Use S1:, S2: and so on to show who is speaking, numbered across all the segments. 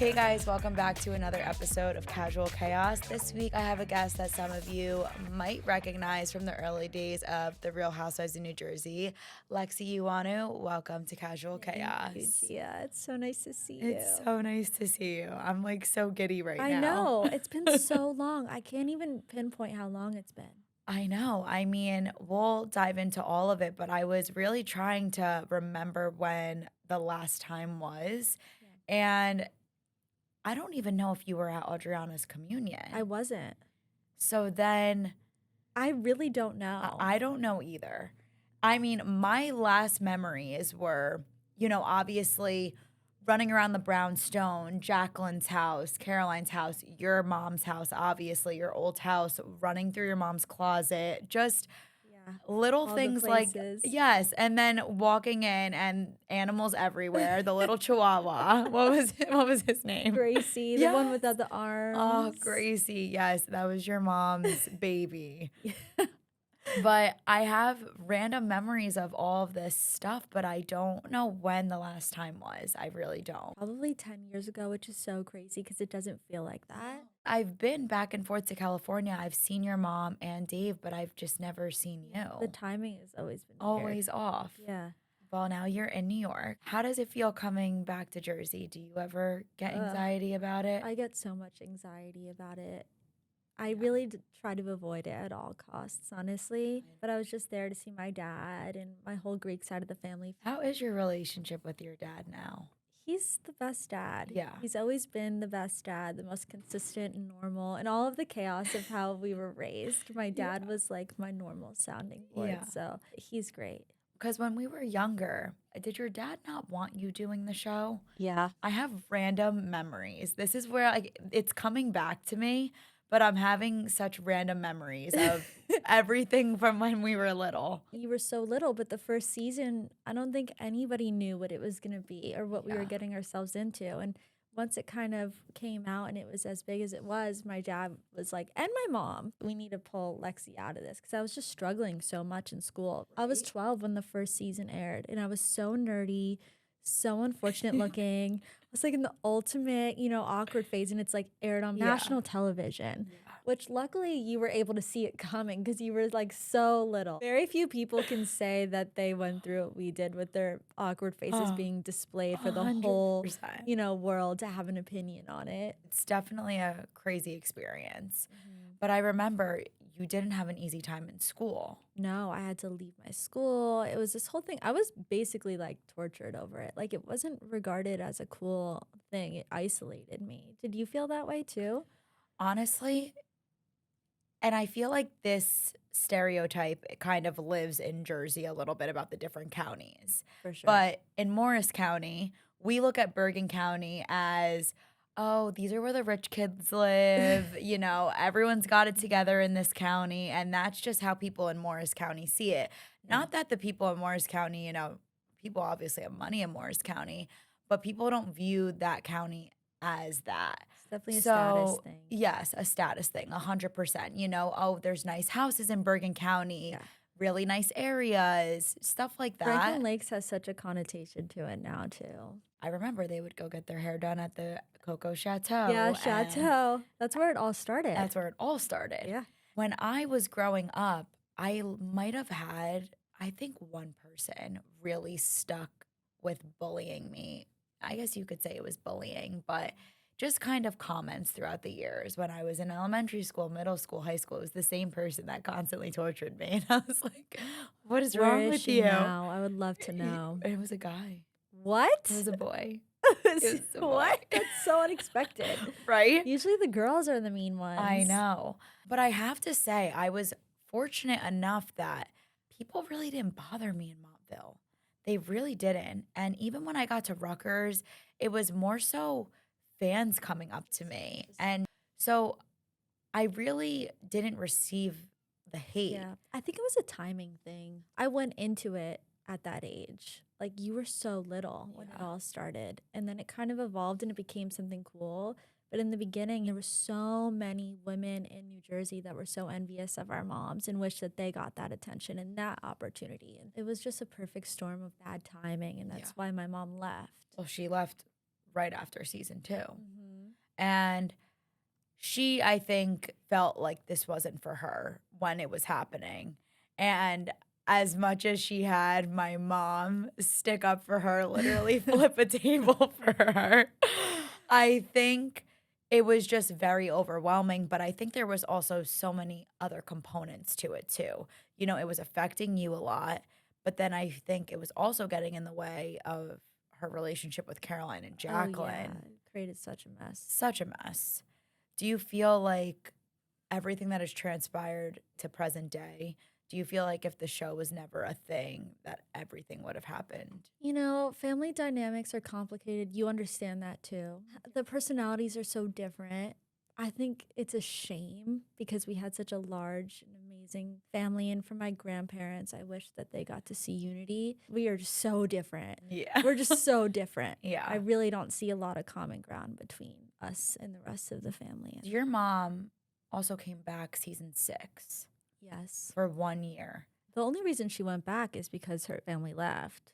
S1: Hey guys, welcome back to another episode of Casual Chaos. This week I have a guest that some of you might recognize from the early days of The Real Housewives of New Jersey, Lexi Ioannou. Welcome to Casual Chaos.
S2: Thank you, Gia. It's so nice to see you.
S1: It's so nice to see you. I'm like so giddy right now.
S2: I know. It's been so long. I can't even pinpoint how long it's been.
S1: I know. I mean, we'll dive into all of it, but I was really trying to remember when the last time was.
S2: Yeah.
S1: And I don't even know if you were at Adriana's communion.
S2: I wasn't.
S1: So then
S2: I really don't know.
S1: I don't know either. I mean, my last memories were, obviously running around the brownstone, Jacqueline's house, Caroline's house, your mom's house, obviously, your old house, running through your mom's closet, just little
S2: all
S1: things like, yes. And then walking in and animals everywhere, the little chihuahua. What was his name?
S2: Gracie, the one without the arms.
S1: Oh, Gracie. Yes, that was your mom's baby. But I have random memories of all of this stuff, but I don't know when the last time was. I really don't.
S2: Probably 10 years ago, which is so crazy because it doesn't feel like that.
S1: I've been back and forth to California. I've seen your mom and Dave, but I've just never seen you.
S2: The timing has always been
S1: always off.
S2: Yeah.
S1: Well, now you're in New York. How does it feel coming back to Jersey? Do you ever get anxiety about it?
S2: I get so much anxiety about it. I really try to avoid it at all costs, honestly. But I was just there to see my dad and my whole Greek side of the family.
S1: How is your relationship with your dad now?
S2: He's the best dad.
S1: Yeah.
S2: He's always been the best dad, the most consistent and normal, and all of the chaos of how we were raised. My dad was like my normal sounding board. Yeah. So he's great.
S1: Because when we were younger, did your dad not want you doing the show?
S2: Yeah.
S1: I have random memories. This is where it's coming back to me. But I'm having such random memories of everything from when we were little.
S2: You were so little, but the first season, I don't think anybody knew what it was going to be or what we were getting ourselves into. And once it kind of came out and it was as big as it was, my dad was like, and my mom, we need to pull Lexi out of this because I was just struggling so much in school. Right. I was 12 when the first season aired, and I was so nerdy, so unfortunate looking. I was like in the ultimate, awkward phase, and it's like aired on national television, which luckily you were able to see it coming because you were like so little. Very few people can say that they went through what we did with their awkward faces being displayed for the 100%. Whole, world to have an opinion on it.
S1: It's definitely a crazy experience. But I remember you didn't have an easy time in school.
S2: No, I had to leave my school. It was this whole thing. I was basically like tortured over it. Like it wasn't regarded as a cool thing. It isolated me. Did you feel that way too?
S1: Honestly, and I feel like this stereotype kind of lives in Jersey a little bit about the different counties.
S2: For sure.
S1: But in Morris County, we look at Bergen County as, oh, these are where the rich kids live. Everyone's got it together in this county. And that's just how people in Morris County see it. Not that the people in Morris County, people obviously have money in Morris County, but people don't view that county as that.
S2: It's definitely a status thing.
S1: Yes, a status thing, 100%. Oh, there's nice houses in Bergen County. Yeah. Really nice areas, stuff like that.
S2: Franklin Lakes has such a connotation to it now, too.
S1: I remember they would go get their hair done at the Coco Chateau.
S2: Yeah, Chateau. That's where it all started.
S1: That's where it all started.
S2: Yeah.
S1: When I was growing up, I might have had, I think, one person really stuck with bullying me. I guess you could say it was bullying, but just kind of comments throughout the years. When I was in elementary school, middle school, high school, it was the same person that constantly tortured me. And I was like, what is wrong with you?
S2: Now? I would love to know.
S1: It was a guy.
S2: What?
S1: It was a boy.
S2: It was a boy. What? That's so unexpected.
S1: Right?
S2: Usually the girls are the mean ones.
S1: I know. But I have to say, I was fortunate enough that people really didn't bother me in Montville. They really didn't. And even when I got to Rutgers, it was more so fans coming up to me. And so I really didn't receive the hate.
S2: Yeah. I think it was a timing thing. I went into it at that age. Like you were so little when it all started. And then it kind of evolved and it became something cool. But in the beginning, there were so many women in New Jersey that were so envious of our moms and wished that they got that attention and that opportunity. And it was just a perfect storm of bad timing. And that's why my mom left.
S1: Well, she left right after season 2. And she, I think, felt like this wasn't for her when it was happening. And as much as she had my mom stick up for her, literally flip a table for her, I think it was just very overwhelming. But I think there was also so many other components to it too. You know, it was affecting you a lot, but then I think it was also getting in the way of her relationship with Caroline and
S2: Oh yeah,
S1: Jacqueline.
S2: it created such a mess.
S1: Such a mess. Do you feel like everything that has transpired to present day, do you feel like if the show was never a thing, that everything would have happened?
S2: You know, family dynamics are complicated. You understand that too. The personalities are so different. I think it's a shame because we had such a large and amazing family. And for my grandparents, I wish that they got to see unity. We are just so different.
S1: Yeah.
S2: We're just so different.
S1: Yeah.
S2: I really don't see a lot of common ground between us and the rest of the family.
S1: Your mom also came back season 6
S2: Yes.
S1: for 1 year.
S2: The only reason she went back is because her family left.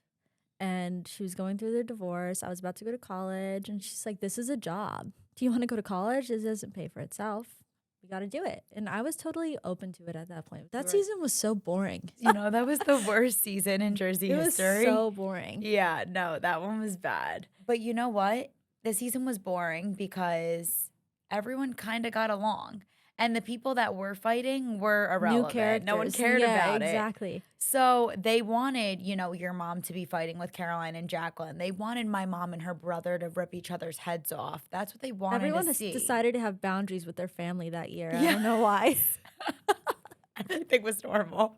S2: And she was going through their divorce. I was about to go to college. And she's like, this is a job. Do you want to go to college? This doesn't pay for itself. We got to do it. And I was totally open to it at that point. That season was so boring.
S1: You know, that was the worst season in Jersey history.
S2: It was so boring.
S1: Yeah, no, that one was bad. But you know what? The season was boring because everyone kind of got along. And the people that were fighting were irrelevant.
S2: New characters.
S1: No one cared about it.
S2: Exactly.
S1: So they wanted, you know, your mom to be fighting with Caroline and Jacqueline. They wanted my mom and her brother to rip each other's heads off. That's what they wanted
S2: Everyone
S1: to
S2: has
S1: see.
S2: decided to have boundaries with their family that year. I don't know why.
S1: Everything was normal.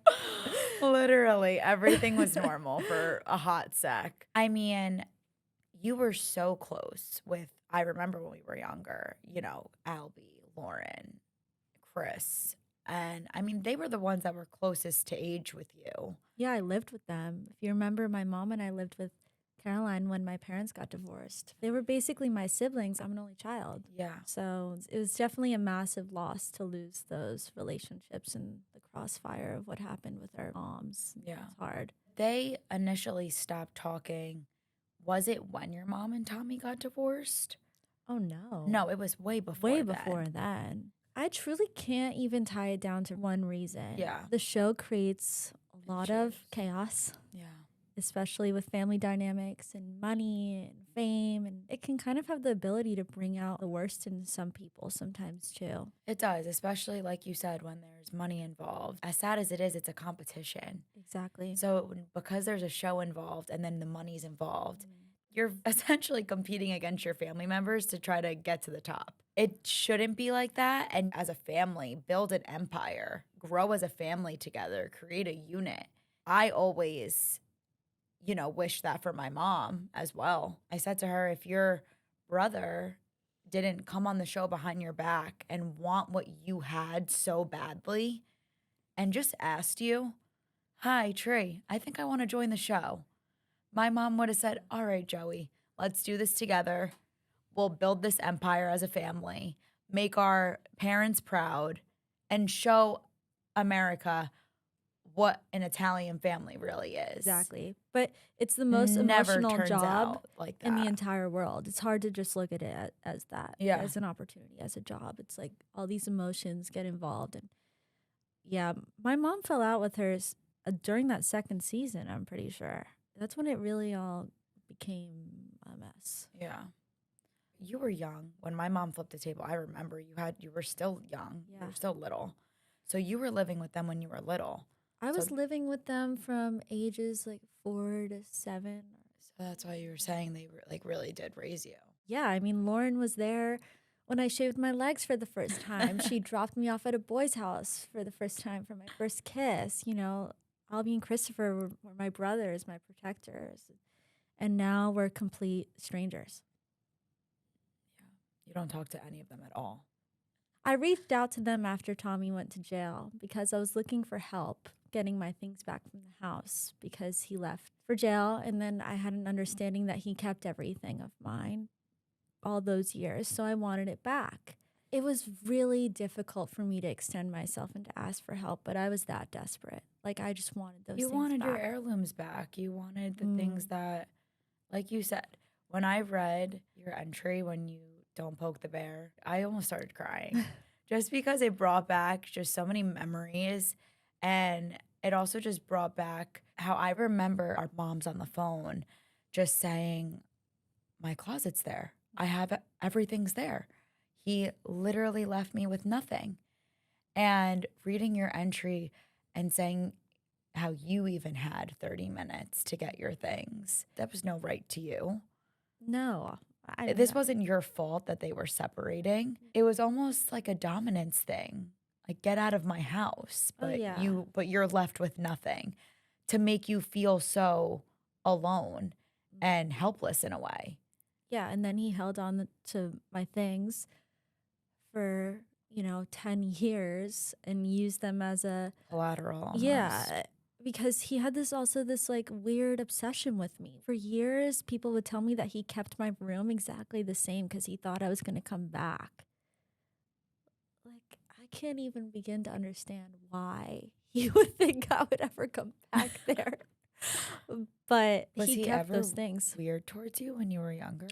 S1: Literally, everything was normal for a hot sec. I mean, you were so close with, I remember when we were younger, you know, Albie, Lauren, Chris. And I mean, they were the ones that were closest to age with you.
S2: Yeah, I lived with them. If you remember, my mom and I lived with Caroline when my parents got divorced. They were basically my siblings. I'm an only child.
S1: Yeah.
S2: So it was definitely a massive loss to lose those relationships and the crossfire of what happened with our moms.
S1: Yeah.
S2: It's hard.
S1: They initially stopped talking. Was it when your mom and Tommy got divorced?
S2: Oh, no.
S1: No, it was way before
S2: Way
S1: then.
S2: before then. I truly can't even tie it down to one reason.
S1: Yeah.
S2: The show creates a lot of chaos.
S1: Yeah.
S2: Especially with family dynamics and money and fame. And it can kind of have the ability to bring out the worst in some people sometimes too.
S1: It does, especially like you said, when there's money involved. As sad as it is, it's a competition.
S2: Exactly.
S1: So because there's a show involved and then the money's involved, you're essentially competing against your family members to try to get to the top. It shouldn't be like that. And as a family, build an empire, grow as a family together, create a unit. I always, you know, wish that for my mom as well. I said to her, if your brother didn't come on the show behind your back and want what you had so badly and just asked you, hi, Tree, I think I want to join the show. My mom would have said, all right, Joey, let's do this together. We'll build this empire as a family, make our parents proud, and show America what an Italian family really is.
S2: Exactly. But it's the most
S1: Never
S2: emotional
S1: turns
S2: job
S1: out like that.
S2: in the entire world. It's hard to just look at it as that,
S1: Yeah.
S2: as an opportunity, as a job. It's like all these emotions get involved. And yeah, my mom fell out with her during that second season, I'm pretty sure. That's when it really all became a mess.
S1: Yeah. You were young when my mom flipped the table. I remember you were still young.
S2: Yeah.
S1: You were still little. So you were living with them when you were little.
S2: I was living with them from ages like 4 to 7.
S1: So that's why you were saying they were, like, really did raise you.
S2: Yeah, I mean, Lauren was there when I shaved my legs for the first time. She dropped me off at a boy's house for the first time for my first kiss. You know, Albie and Christopher were my brothers, my protectors. And now we're complete strangers.
S1: Yeah. You don't talk to any of them at all.
S2: I reached out to them after Tommy went to jail because I was looking for help getting my things back from the house because he left for jail. And then I had an understanding that he kept everything of mine all those years. So I wanted it back. It was really difficult for me to extend myself and to ask for help, but I was that desperate. Like, I just wanted those things
S1: You wanted
S2: back.
S1: your heirlooms back. You wanted the things that, like you said, when I read your entry when you don't poke the bear, I almost started crying just because it brought back just so many memories. And it also just brought back how I remember our moms on the phone just saying, my closet's there. I have everything's there. He literally left me with nothing. And reading your entry and saying how you even had 30 minutes to get your things, that was no right to you.
S2: No,
S1: This wasn't your fault that they were separating. It was almost like a dominance thing. Like, get out of my house,
S2: Oh,
S1: but
S2: yeah.
S1: you're left with nothing, to make you feel so alone and helpless in a way.
S2: Yeah, and then he held on to my things for, 10 years and used them as a
S1: Collateral almost.
S2: yeah, because he had this like weird obsession with me. For years, people would tell me that he kept my room exactly the same because he thought I was going to come back. Like, I can't even begin to understand why he would think I would ever come back there. But
S1: Was he
S2: kept
S1: ever
S2: those things.
S1: weird towards you when you were younger?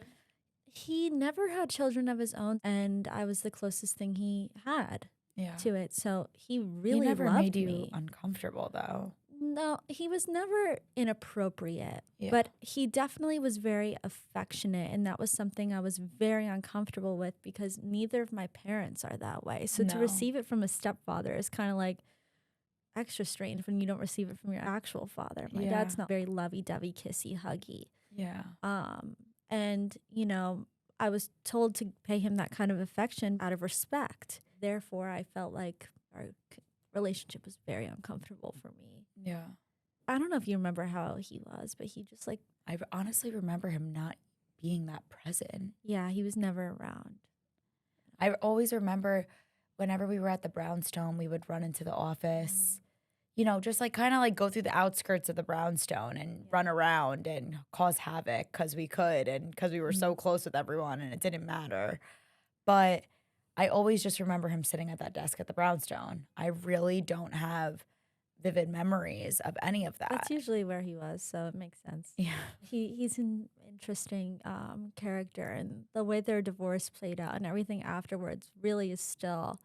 S2: He never had children of his own, and I was the closest thing he had
S1: Yeah.
S2: to it. So he
S1: He
S2: really
S1: never
S2: loved
S1: made you
S2: me.
S1: uncomfortable, though.
S2: No, he was never inappropriate,
S1: Yeah.
S2: but he definitely was very affectionate. And that was something I was very uncomfortable with because neither of my parents are that way. So to
S1: No.
S2: receive it from a stepfather is kind of like extra strange when you don't receive it from your actual father. My dad's
S1: Yeah.
S2: not very lovey-dovey, kissy, huggy.
S1: Yeah.
S2: And, I was told to pay him that kind of affection out of respect. Therefore, I felt like our relationship was very uncomfortable for me.
S1: Yeah.
S2: I don't know if you remember how he was, but he just like,
S1: I honestly remember him not being that present.
S2: yeah, he was never around.
S1: I always remember whenever we were at the brownstone, we would run into the office, just like kind of like go through the outskirts of the brownstone and run around and cause havoc because we could and because we were so close with everyone and it didn't matter. But I always just remember him sitting at that desk at the brownstone. I really don't have vivid memories of any of that.
S2: That's usually where he was, so it makes sense.
S1: Yeah.
S2: He's an interesting character, and the way their divorce played out and everything afterwards really is still,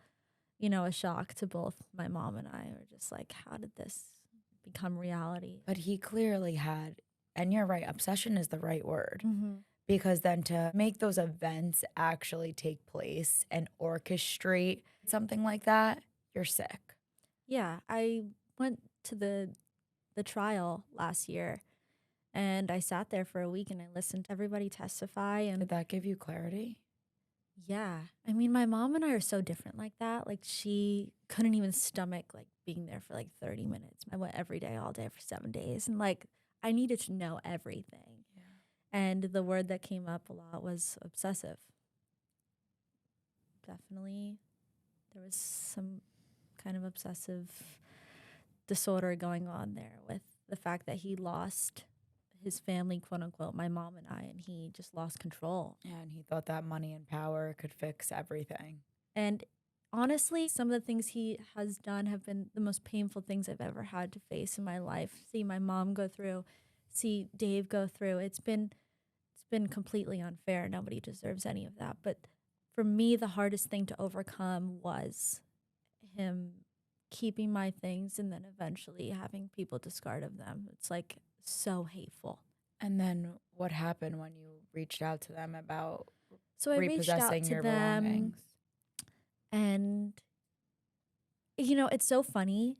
S2: a shock to both my mom and I. We're just like, how did this become reality?
S1: But he clearly had, and you're right, obsession is the right word.
S2: Mm-hmm.
S1: Because then to make those events actually take place and orchestrate something like that, you're sick.
S2: Yeah, I went to the trial last year, and I sat there for a week and I listened to everybody testify. And
S1: Did that give you clarity?
S2: yeah, I mean, my mom and I are so different like that. Like, she couldn't even stomach like being there for like 30 minutes. I went every day, all day for 7 days, and like I needed to know everything.
S1: Yeah.
S2: And the word that came up a lot was obsessive. Definitely, there was some kind of obsessive disorder going on there with the fact that he lost his family, quote unquote, my mom and I, and he just lost control.
S1: Yeah, and he thought that money and power could fix everything.
S2: And honestly, some of the things he has done have been the most painful things I've ever had to face in my life. See my mom go through, see Dave go through. It's been completely unfair. Nobody deserves any of that. But for me, the hardest thing to overcome was him keeping my things and then eventually having people discard of them. It's like so hateful.
S1: And then what happened when you reached out to them about
S2: So I reached out
S1: repossessing
S2: to
S1: your
S2: them,
S1: belongings?
S2: and it's so funny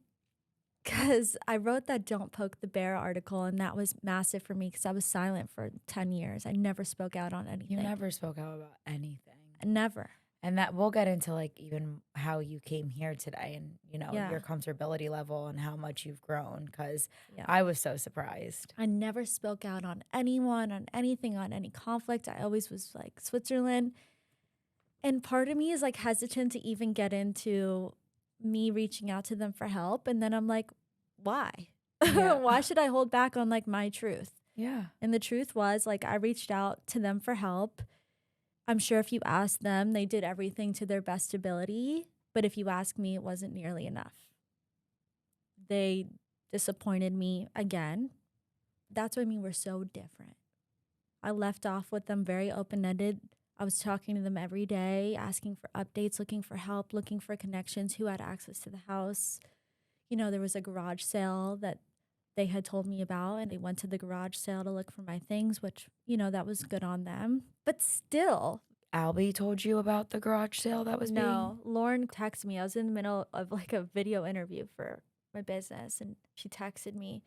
S2: because I wrote that "Don't Poke the Bear" article, and that was massive for me because I was silent for 10 years. I never spoke out on anything.
S1: You never spoke out about anything.
S2: Never.
S1: And that we'll get into like even how you came here today and,
S2: Yeah.
S1: your comfortability level and how much you've grown because
S2: Yeah.
S1: I was so surprised.
S2: I never spoke out on anyone, on anything, on any conflict. I always was like Switzerland. And part of me is like hesitant to even get into me reaching out to them for help. And then I'm like, why?
S1: Yeah.
S2: Why should I hold back on like my truth?
S1: Yeah.
S2: And the truth was like I reached out to them for help. I'm sure if you asked them, they did everything to their best ability. But if you ask me, it wasn't nearly enough. They disappointed me again. That's what I mean. We're so different. I left off with them very open-ended. I was talking to them every day, asking for updates, looking for help, looking for connections, who had access to the house. You know, there was a garage sale that they had told me about, and they went to the garage sale to look for my things, which, you know, that was good on them. But still,
S1: Albie told you about the garage sale that was being.
S2: no, Lauren texted me. I was in the middle of like a video interview for my business, and she texted me,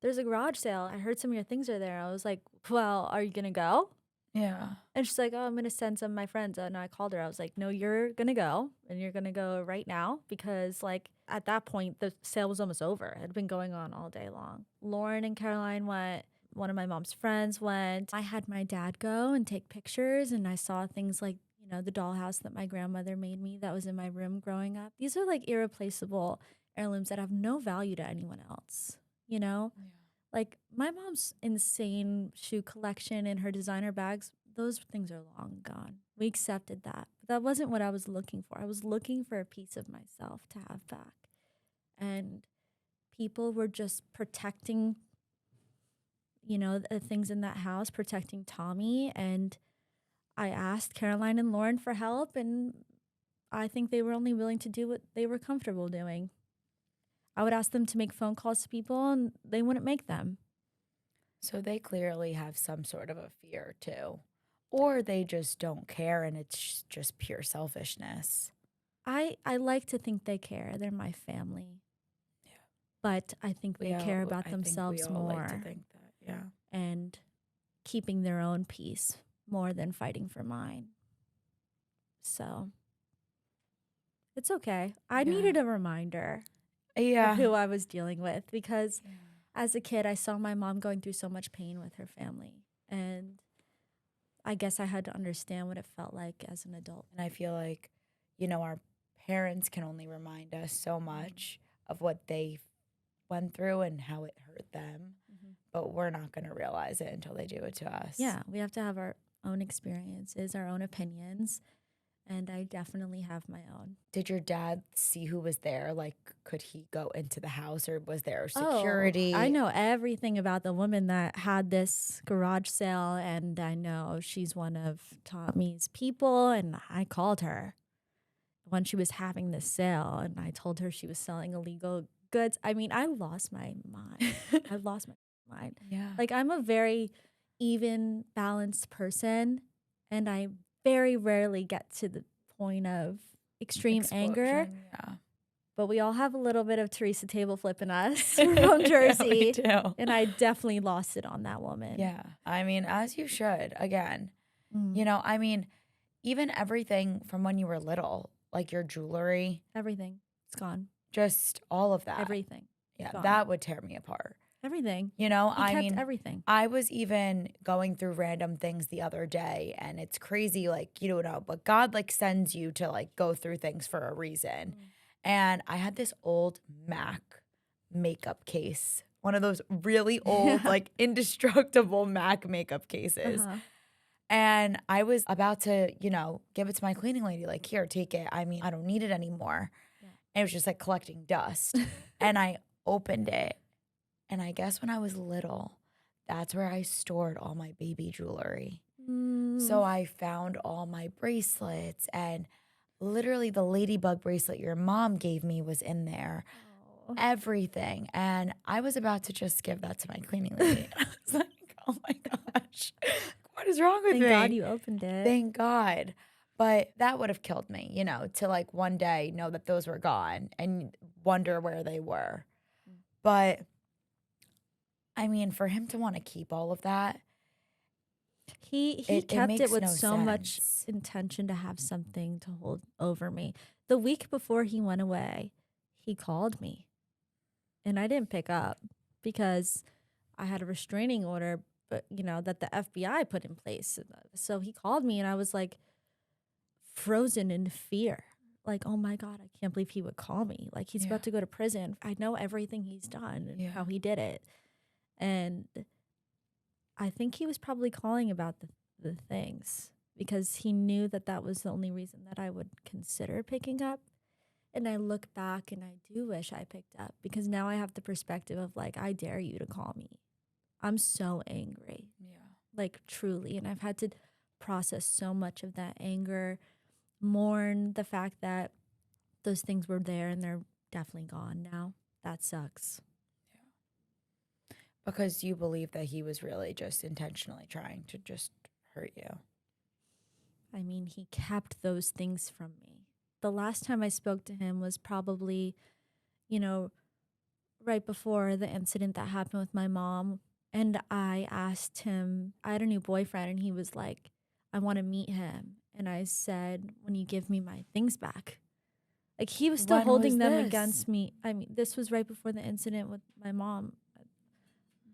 S2: "There's a garage sale. I heard some of your things are there." I was like, "Well, are you gonna go?"
S1: Yeah.
S2: And she's like, "Oh, I'm gonna send some of my friends." And I called her. I was like, "No, you're gonna go, and you're gonna go right now," because like at that point the sale was almost over. It had been going on all day long. Lauren and Caroline went. One of my mom's friends went. I had my dad go and take pictures, and I saw things like, you know, the dollhouse that my grandmother made me that was in my room growing up. These are like irreplaceable heirlooms that have no value to anyone else, you know?
S1: Yeah.
S2: Like my mom's insane shoe collection and her designer bags, those things are long gone. We accepted that. But that wasn't what I was looking for. I was looking for a piece of myself to have back. And people were just protecting, you know, the things in that house, protecting Tommy. And I asked Caroline and Lauren for help, and I think they were only willing to do what they were comfortable doing. I would ask them to make phone calls to people, and they wouldn't make them.
S1: So they clearly have some sort of a fear too. Or they just don't care and it's just pure selfishness.
S2: I like to think they care. They're my family.
S1: Yeah.
S2: But I think they care about
S1: I think
S2: themselves
S1: we all
S2: more
S1: like to think that. Yeah.
S2: and keeping their own peace more than fighting for mine. So it's okay. I
S1: Yeah.
S2: needed a reminder
S1: Yeah.
S2: of who I was dealing with because as a kid, I saw my mom going through so much pain with her family. And I guess I had to understand what it felt like as an adult.
S1: And I feel like, you know, our parents can only remind us so much of what they went through and how it hurt them.
S2: Mm-hmm.
S1: But we're not going to realize it until they do it to us.
S2: Yeah, we have to have our own experiences, our own opinions. And I definitely have my own.
S1: Did your dad see who was there? Like, could he go into the house or was there security?
S2: Oh, I know everything about the woman that had this garage sale, and I know she's one of Tommy's people, and I called her when she was having this sale, and I told her she was selling illegal goods. I mean, I lost my mind. I lost my mind.
S1: Yeah.
S2: Like, I'm a very even, balanced person, and I very rarely get to the point of extreme anger.
S1: Yeah.
S2: But we all have a little bit of Teresa table flip in us from Jersey.
S1: Yeah, we do.
S2: And I definitely lost it on that woman.
S1: Yeah. I mean, as you should. Again, you know, I mean, even everything from when you were little, like your jewelry.
S2: Everything. It's gone.
S1: Just all of that.
S2: Everything.
S1: Yeah,
S2: gone.
S1: that would tear me apart.
S2: Everything.
S1: You know,
S2: He kept everything.
S1: I was even going through random things the other day, and it's crazy, like, you don't know, but God, like, sends you to, like, go through things for a reason. And I had this old MAC makeup case, one of those really old, like, indestructible MAC makeup cases. And I was about to, you know, give it to my cleaning lady, like, here, take it. I mean, I don't need it anymore. Yeah. And it was just, like, collecting dust. And I opened it. And I guess when I was little, that's where I stored all my baby jewelry. So I found all my bracelets, and literally the ladybug bracelet your mom gave me was in there. Everything. And I was about to just give that to my cleaning lady. I was like, oh my gosh, what is wrong with me?
S2: Thank God you opened it.
S1: Thank God. But that would have killed me, you know, to like one day know that those were gone and wonder where they were. But I mean, for him to want to keep all of that,
S2: he kept it with so
S1: sense.
S2: much intention to have something to hold over me. The week before he went away, he called me, and I didn't pick up because I had a restraining order, but you know, that the FBI put in place. So he called me, and I was like frozen in fear. Like, oh my God, I can't believe he would call me. Like, he's about to go to prison. I know everything he's done and how he did it. And I think he was probably calling about the things because he knew that that was the only reason that I would consider picking up. And I look back and I do wish I picked up because now I have the perspective of like, I dare you to call me. I'm so angry.
S1: Yeah.
S2: like truly. And I've had to process so much of that anger, mourn the fact that those things were there and they're definitely gone now. That sucks.
S1: Because you believe that he was really just intentionally trying to just hurt you.
S2: I mean, he kept those things from me. The last time I spoke to him was probably, you know, right before the incident that happened with my mom. And I asked him, I had a new boyfriend, and he was like, I want to meet him. And I said, when you give me my things back. Like, he was still
S1: When was
S2: holding them
S1: this?
S2: against me. I mean, this was right before the incident with my mom,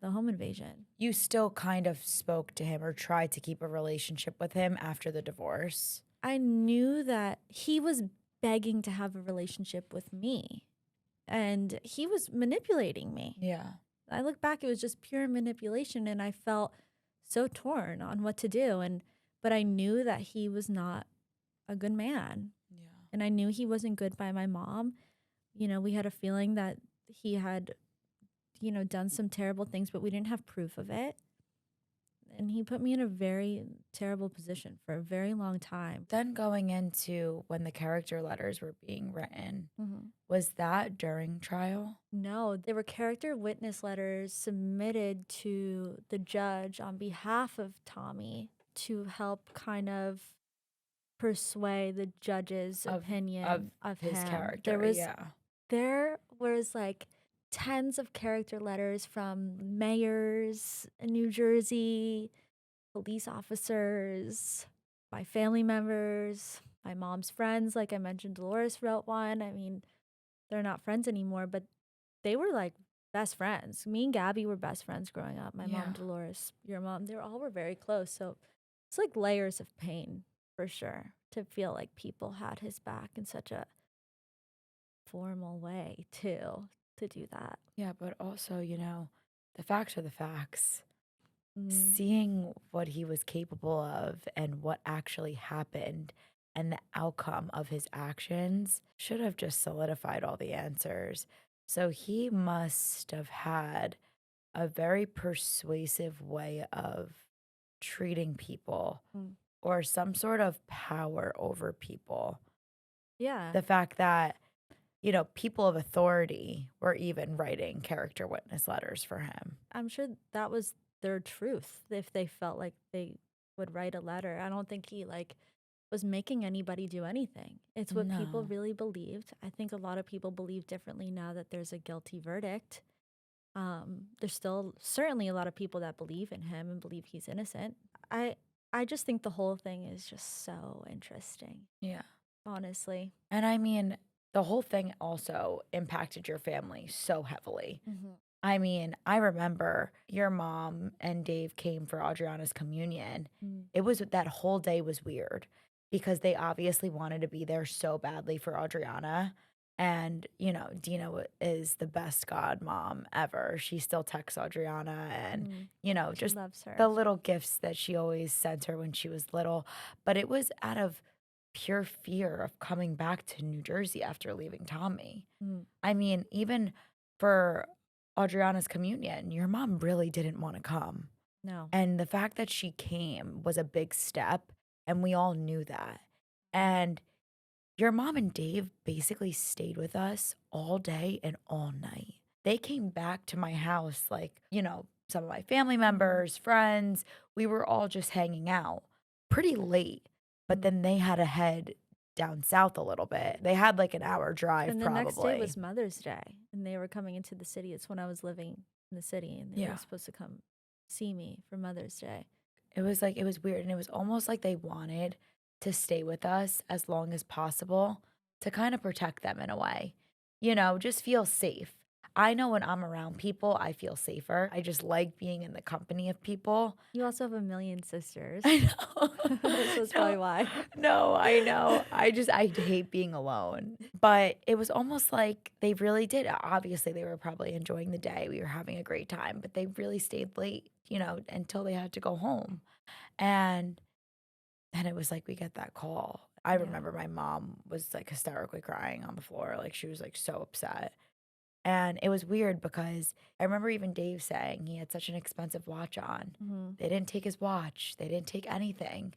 S2: the home invasion.
S1: You still kind of spoke to him or tried to keep a relationship with him after the divorce.
S2: I knew that he was begging to have a relationship with me, and he was manipulating me.
S1: Yeah.
S2: I look back, it was just pure manipulation, and I felt so torn on what to do. But I knew that he was not a good man.
S1: Yeah.
S2: And I knew he wasn't good by my mom. You know, we had a feeling that he had, done some terrible things, but we didn't have proof of it. And he put me in a very terrible position for a very long time.
S1: Then going into when the character letters were being written,
S2: Mm-hmm.
S1: was that during trial?
S2: No, they were character witness letters submitted to the judge on behalf of Tommy to help kind of persuade the judge's opinion of
S1: his
S2: him.
S1: character.
S2: There was like tens of character letters from mayors in New Jersey, police officers, my family members, my mom's friends. Like I mentioned, Dolores wrote one. I mean, they're not friends anymore, but they were like best friends. Me and Gabby were best friends growing up. My mom, Dolores, your mom, they all were very close. So it's like layers of pain for sure to feel like people had his back in such a formal way too, to do that.
S1: Yeah, but also, the facts are the facts.
S2: Mm.
S1: Seeing what he was capable of and what actually happened and the outcome of his actions should have just solidified all the answers. So he must have had a very persuasive way of treating people
S2: Mm.
S1: or some sort of power over people.
S2: Yeah.
S1: The fact that, people of authority were even writing character witness letters for him.
S2: I'm sure that was their truth if they felt like they would write a letter. I don't think he like was making anybody do anything. It's what people
S1: No.
S2: really believed. I think a lot of people believe differently now that there's a guilty verdict. There's still certainly a lot of people that believe in him and believe he's innocent. I just think the whole thing is just so interesting,
S1: Yeah.
S2: honestly.
S1: And I mean, the whole thing also impacted your family so heavily.
S2: Mm-hmm.
S1: I mean, I remember your mom and Dave came for Adriana's communion.
S2: Mm.
S1: It was that whole day was weird because they obviously wanted to be there so badly for Adriana. And, Dina is the best god mom ever. She still texts Adriana and,
S2: She
S1: just
S2: loves her.
S1: the little gifts that she always sent her when she was little. But it was out of pure fear of coming back to New Jersey after leaving Tommy.
S2: Mm.
S1: I mean, even for Adriana's communion, your mom really didn't want to come.
S2: No.
S1: And the fact that she came was a big step, and we all knew that. And your mom and Dave basically stayed with us all day and all night. They came back to my house, like, some of my family members, friends, we were all just hanging out pretty late. But then they had to head down south a little bit. They had like an hour drive
S2: And the
S1: probably.
S2: next day was Mother's Day, and they were coming into the city. It's when I was living in the city, and they were supposed to come see me for Mother's Day.
S1: It was weird. And it was almost like they wanted to stay with us as long as possible to kind of protect them in a way, just feel safe. I know when I'm around people, I feel safer. I just like being in the company of people.
S2: You also have a million sisters.
S1: I know.
S2: That's probably why.
S1: No, I know. I hate being alone. But it was almost like they really did. Obviously, they were probably enjoying the day. We were having a great time, but they really stayed late, until they had to go home. And then it was like we get that call. I remember my mom was like hysterically crying on the floor. Like she was like so upset. And it was weird because I remember even Dave saying he had such an expensive watch on.
S2: Mm-hmm.
S1: They didn't take his watch. They didn't take anything.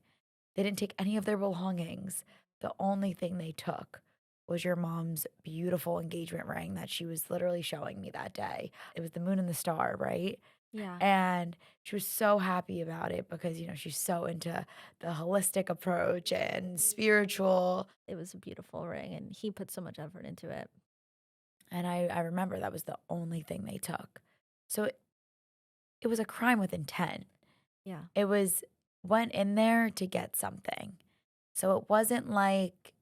S1: They didn't take any of their belongings. The only thing they took was your mom's beautiful engagement ring that she was literally showing me that day. It was the moon and the star, right?
S2: Yeah.
S1: And she was so happy about it because, she's so into the holistic approach and spiritual.
S2: It was a beautiful ring, and he put so much effort into it.
S1: And I remember that was the only thing they took. So it was a crime with intent.
S2: Yeah.
S1: It was went in there to get something. So it wasn't like,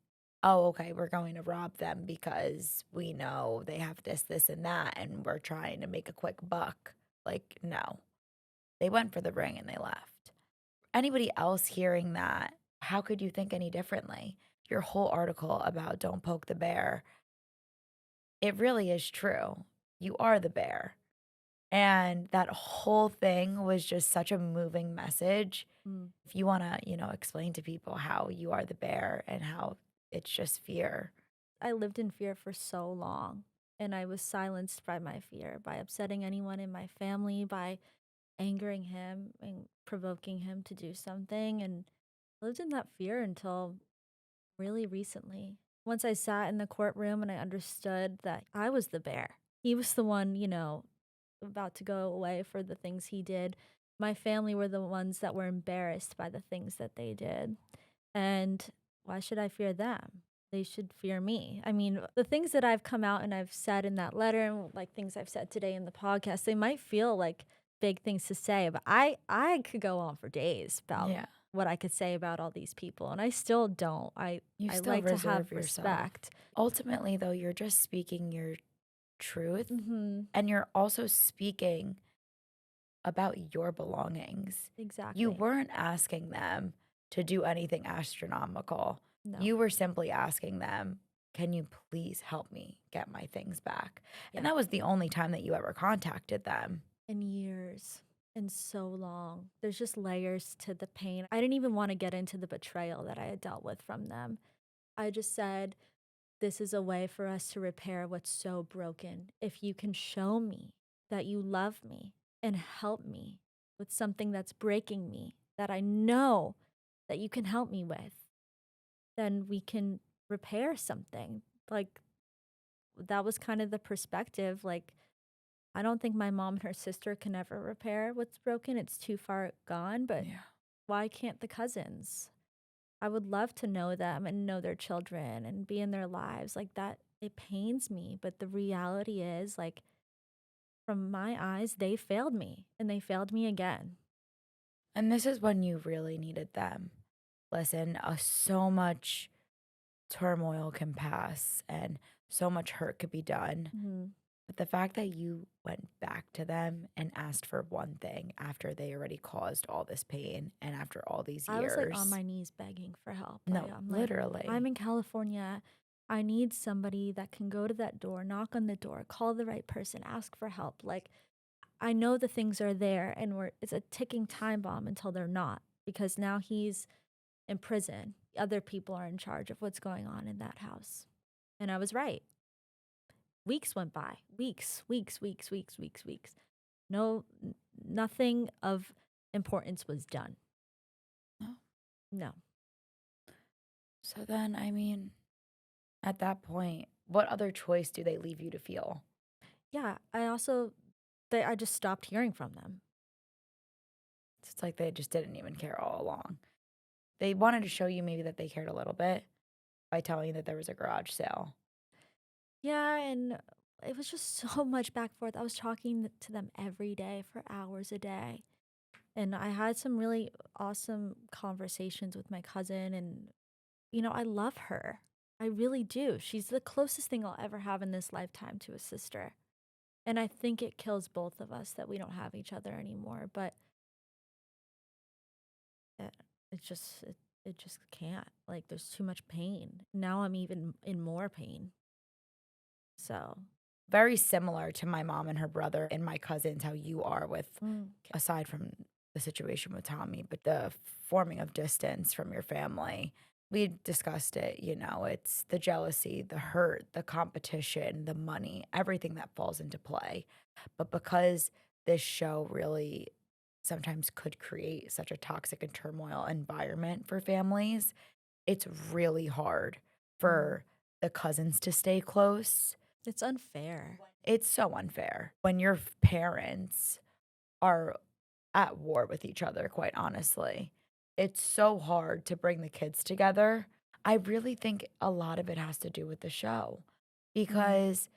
S1: oh, okay, we're going to rob them because we know they have this, this, and that, and we're trying to make a quick buck. Like, no. They went for the ring and they left. Anybody else hearing that, how could you think any differently? Your whole article about don't poke the bear, it really is true. You are the bear. And that whole thing was just such a moving message.
S2: Mm.
S1: If you want to, explain to people how you are the bear and how it's just fear.
S2: I lived in fear for so long, and I was silenced by my fear, by upsetting anyone in my family, by angering him and provoking him to do something. And I lived in that fear until really recently. Once I sat in the courtroom and I understood that I was the bear, he was the one, about to go away for the things he did. My family were the ones that were embarrassed by the things that they did. And why should I fear them? They should fear me. I mean, the things that I've come out and I've said in that letter and like things I've said today in the podcast, they might feel like big things to say, but I could go on for days about
S1: Yeah.
S2: what I could say about all these people, and I still don't.
S1: You
S2: I
S1: still
S2: like to have
S1: reserve yourself.
S2: respect.
S1: Ultimately, though, you're just speaking your truth
S2: Mm-hmm.
S1: and you're also speaking about your belongings.
S2: Exactly.
S1: You weren't asking them to do anything astronomical.
S2: No.
S1: You were simply asking them, can you please help me get my things back? And
S2: Yeah.
S1: that was the only time that you ever contacted them.
S2: In years and so long. There's just layers to the pain. I didn't even want to get into the betrayal that I had dealt with from them. I just said, this is a way for us to repair what's so broken. If you can show me that you love me and help me with something that's breaking me, that I know that you can help me with, then we can repair something. Like, that was kind of the perspective. Like, I don't think my mom and her sister can ever repair what's broken. It's too far gone, but why can't the cousins? I would love to know them and know their children and be in their lives. Like that, it pains me. But the reality is, like, from my eyes, they failed me and they failed me again.
S1: And this is when you really needed them. Listen, so much turmoil can pass and so much hurt could be done.
S2: Mm-hmm.
S1: But the fact that you went back to them and asked for one thing after they already caused all this pain and after all these years.
S2: I was like on my knees begging for help.
S1: No,
S2: I'm
S1: literally.
S2: Like, I'm in California. I need somebody that can go to that door, knock on the door, call the right person, ask for help. Like, I know the things are there, and it's a ticking time bomb until they're not, because now he's in prison. Other people are in charge of what's going on in that house. And I was right. Weeks went by. Weeks. Nothing of importance was done. No.
S1: So then, I mean, at that point, what other choice do they leave you to feel?
S2: Yeah, I just stopped hearing from them.
S1: It's like they just didn't even care all along. They wanted to show you maybe that they cared a little bit by telling you that there was a garage sale.
S2: Yeah, and it was just so much back and forth. I was talking to them every day for hours a day. And I had some really awesome conversations with my cousin. And, I love her. I really do. She's the closest thing I'll ever have in this lifetime to a sister. And I think it kills both of us that we don't have each other anymore. But it just can't. Like, there's too much pain. Now I'm even in more pain. So
S1: very similar to my mom and her brother and my cousins, how you are with, aside from the situation with Tommy, but the forming of distance from your family. We discussed it, it's the jealousy, the hurt, the competition, the money, everything that falls into play. But because this show really sometimes could create such a toxic and turmoil environment for families, it's really hard
S2: Mhm.
S1: for the cousins to stay close.
S2: It's unfair.
S1: It's so unfair when your parents are at war with each other, quite honestly. It's so hard to bring the kids together. I really think a lot of it has to do with the show
S2: Mhm.
S1: because,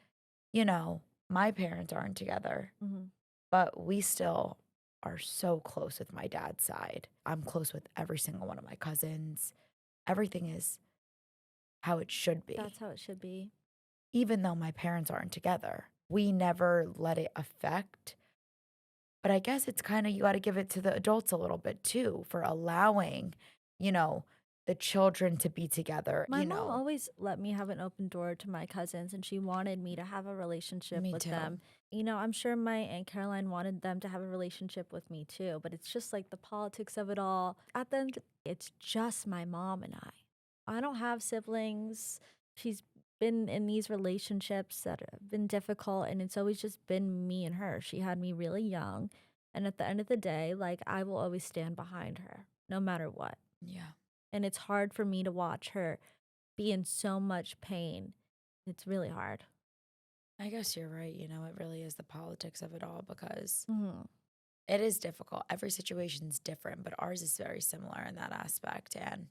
S1: my parents aren't together,
S2: Mhm.
S1: but we still are so close with my dad's side. I'm close with every single one of my cousins. Everything is how it should
S2: That's
S1: be.
S2: how it should be.
S1: Even though my parents aren't together, we never let it affect. But I guess it's kinda you gotta give it to the adults a little bit too for allowing, you know, the children to be together,
S2: My mom always let me have an open door to my cousins, and she wanted me to have a relationship
S1: Me
S2: with
S1: too.
S2: them. I'm sure my Aunt Caroline wanted them to have a relationship with me too, but it's just like the politics of it all. At the end, it's just my mom and I. I don't have siblings. She's been in these relationships that have been difficult, and it's always just been me and her. She had me really young. And at the end of the day, like, I will always stand behind her no matter what.
S1: Yeah.
S2: And it's hard for me to watch her be in so much pain. It's really hard.
S1: I guess you're right, it really is the politics of it all because
S2: Mhm.
S1: it is difficult. Every situation's different, but ours is very similar in that aspect, and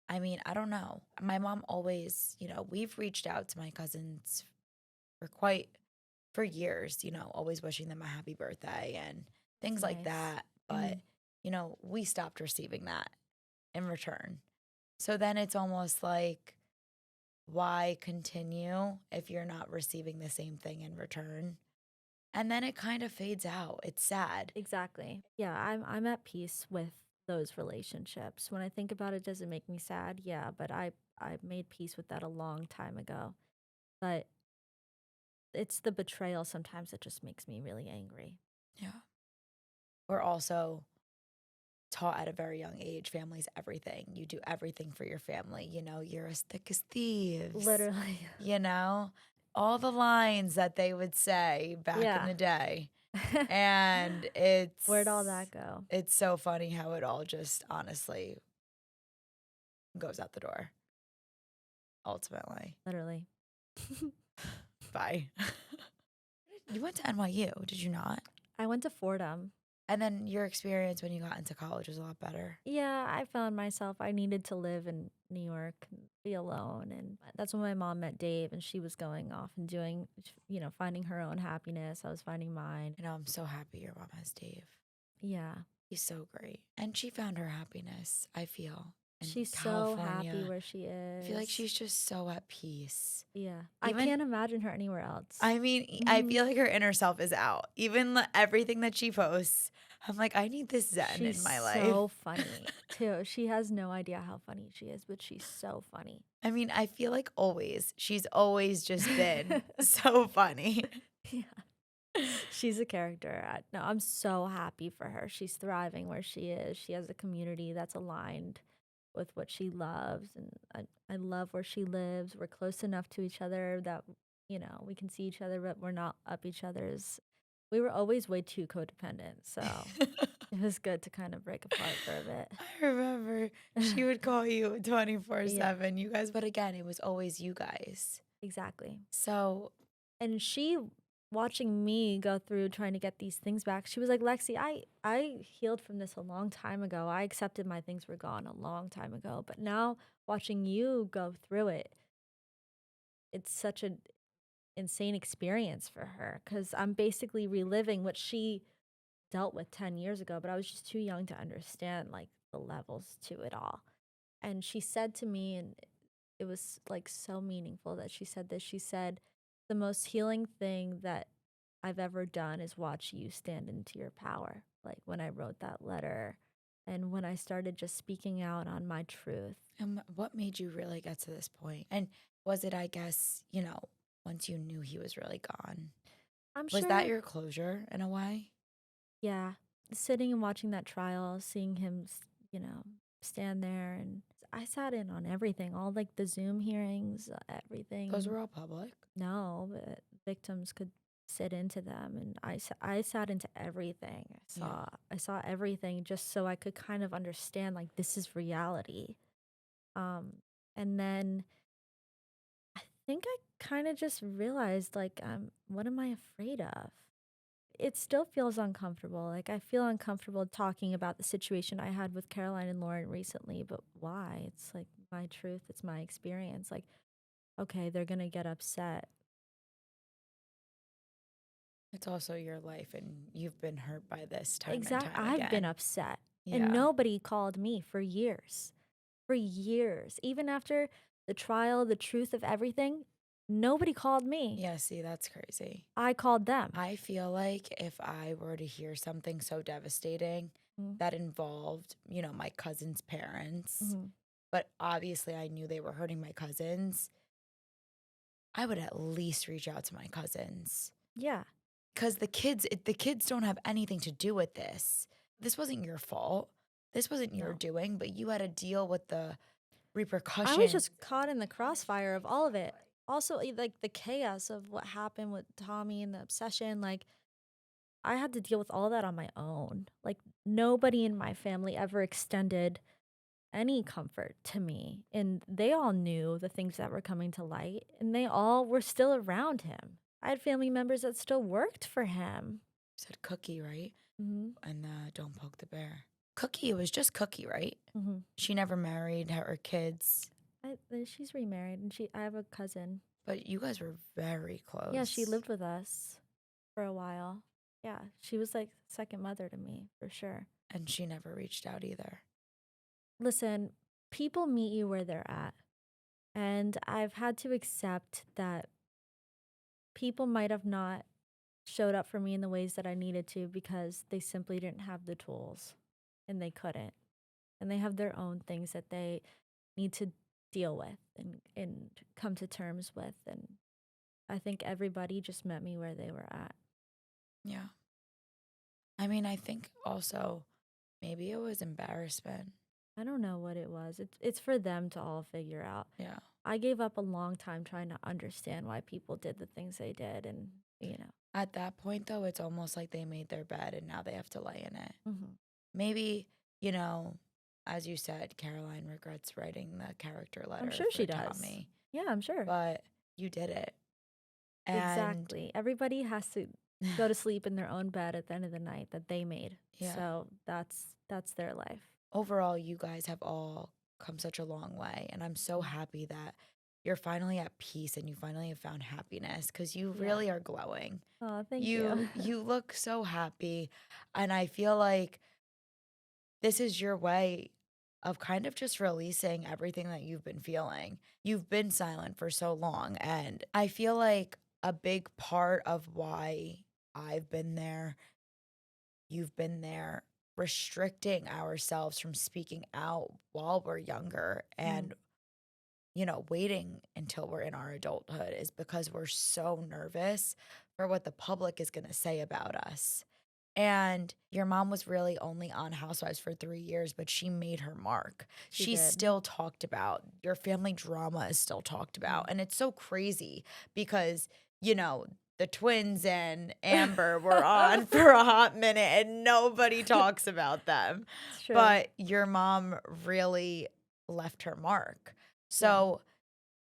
S1: I mean, I don't know. My mom always, we've reached out to my cousins for for years, always wishing them a happy birthday and
S2: That's
S1: things like
S2: nice.
S1: that, but,
S2: Mhm.
S1: we stopped receiving that in return. So then it's almost like, why continue if you're not receiving the same thing in return? And then it kind of fades out. It's sad.
S2: Exactly. Yeah, I'm at peace with those relationships. When I think about it, does it make me sad? Yeah, but I made peace with that a long time ago. But it's the betrayal sometimes that just makes me really angry.
S1: Yeah. We're also taught at a very young age family's everything. You do everything for your family. You're as thick as thieves.
S2: Literally.
S1: You know, all the lines that they would say back in
S2: Yeah.
S1: the day. And
S2: Where'd all that go?
S1: it's so funny how it all just honestly goes out the door ultimately.
S2: Literally.
S1: Bye. You went to NYU, did you not?
S2: I went to Fordham.
S1: And then your experience when you got into college was a lot better.
S2: Yeah, I found myself I needed to live in New York and be alone, and that's when my mom met Dave, and she was going off and doing, finding her own happiness. I was finding mine.
S1: I'm so happy your mom has Dave.
S2: Yeah.
S1: He's so great. And she found her happiness, I feel, in
S2: She's so happy
S1: California.
S2: where she
S1: I feel like
S2: is.
S1: she's just so at peace.
S2: Yeah. I
S1: Even
S2: can't imagine her anywhere else.
S1: I mean, I
S2: Mhm.
S1: feel like her inner self is out. Even everything that she posts, I'm like, I need this zen
S2: She's
S1: in my life.
S2: so funny, too. She has no idea how funny she is, but she's so funny.
S1: I mean, I feel like she's always just been so funny.
S2: Yeah. She's a character. No, I'm so happy for her. She's thriving where she is. She has a community that's aligned with what she loves, and I love where she lives. We're close enough to each other that we can see each other, but we're not up each other's. We were always way too codependent, so it was good to kind of break apart for a
S1: I remember she
S2: bit.
S1: would call you
S2: Yeah,
S1: 24/7, you guys, but again, it was always you guys.
S2: exactly.
S1: So,
S2: And she watching me go through trying to get these things back, she was like, "Lexi, I healed from this a long time ago. I accepted my things were gone a long time ago. But now watching you go through it, it's such an insane experience for her because I'm basically reliving what she dealt with 10 years ago, but I was just too young to understand like the levels to it all." And she said to me, and it was like so meaningful that she said this. She said, "The most healing thing that I've ever done is watch you stand into your power." Like when I wrote that letter and when I started just speaking out on my truth.
S1: what made you really get to this point? And was it, I guess, once you knew he was really gone,
S2: I'm
S1: was that
S2: sure,
S1: your closure in a way?
S2: yeah, sitting and watching that trial, seeing him, stand there. And I sat in on everything, all like the Zoom hearings, everything.
S1: Those were all public.
S2: No, but victims could sit into them, and I sat into everything.
S1: Yeah.
S2: I saw everything just so I could kind of understand like this is reality. And then I think I kind of just realized like what am I afraid of? It still feels uncomfortable. Like I feel uncomfortable talking about the situation I had with Caroline and Lauren recently, but why? It's like my truth, it's my experience. Like okay, they're going to get upset.
S1: It's also your life, and you've been hurt by this time and
S2: Exactly.
S1: time
S2: I've been
S1: again.
S2: upset. And
S1: Yeah.
S2: nobody called me for years. For years. Even after the trial, the truth of everything, nobody called me.
S1: Yeah, see, that's crazy.
S2: I called them.
S1: I feel like if I were to hear something so devastating
S2: Mhm.
S1: that involved, my cousin's parents,
S2: Mhm.
S1: but obviously I knew they were hurting my cousins, I would at least reach out to my cousins.
S2: Yeah.
S1: Because the kids don't have anything to do with this. This wasn't your fault. This wasn't your
S2: No.
S1: doing, but you had to deal with the
S2: I was
S1: repercussions.
S2: just caught in the crossfire of all of it. Also, like the chaos of what happened with Tommy and the obsession. Like, I had to deal with all that on my own. Like, nobody in my family ever extended any comfort to me. And they all knew the things that were coming to light, and they all were still around him. I had family members that still worked for him.
S1: Said Cookie, right?
S2: Hmm.
S1: And don't poke the bear. Cookie, it was just Cookie, right?
S2: Hmm.
S1: She never married her kids,
S2: She's remarried, and I have a cousin.
S1: but you guys were very close.
S2: Yeah, she lived with us for a while. Yeah, she was like second mother to me for sure.
S1: And she never reached out either.
S2: Listen, people meet you where they're at. And I've had to accept that people might have not showed up for me in the ways that I needed to because they simply didn't have the tools and they couldn't. And they have their own things that they need to deal with and come to terms with. And I think everybody just met me where they were at.
S1: Yeah. I mean, I think also maybe it was embarrassment.
S2: I don't know what it was. It's for them to all figure out.
S1: Yeah.
S2: I gave up a long time trying to understand why people did the things they did. And,
S1: At that point, though, it's almost like they made their bed and now they have to lay in it.
S2: mhm.
S1: Maybe, as you said, Caroline regrets writing the character letter
S2: I'm sure
S1: for
S2: she does.
S1: Tommy,
S2: Yeah, I'm sure.
S1: but you did it. And
S2: Exactly. Everybody has to go to sleep in their own bed at the end of the night that they made.
S1: Yeah.
S2: So that's their life.
S1: overall, you guys have all come such a long way. And I'm so happy that you're finally at peace and you finally have found happiness because you
S2: Yeah.
S1: really are glowing.
S2: Oh, thank you.
S1: You look so happy. And I feel like this is your way of kind of just releasing everything that you've been feeling. You've been silent for so long. And I feel like a big part of why I've been there, you've been there, restricting ourselves from speaking out while we're younger and, waiting until we're in our adulthood is because we're so nervous for what the public is going to say about us. And your mom was really only on Housewives for 3 years, but she made her mark.
S2: She
S1: She's
S2: did.
S1: still talked about. Your family drama is still talked about. And it's so crazy because, the twins and Amber were on for a hot minute and nobody talks about them.
S2: It's true.
S1: But your mom really left her mark. So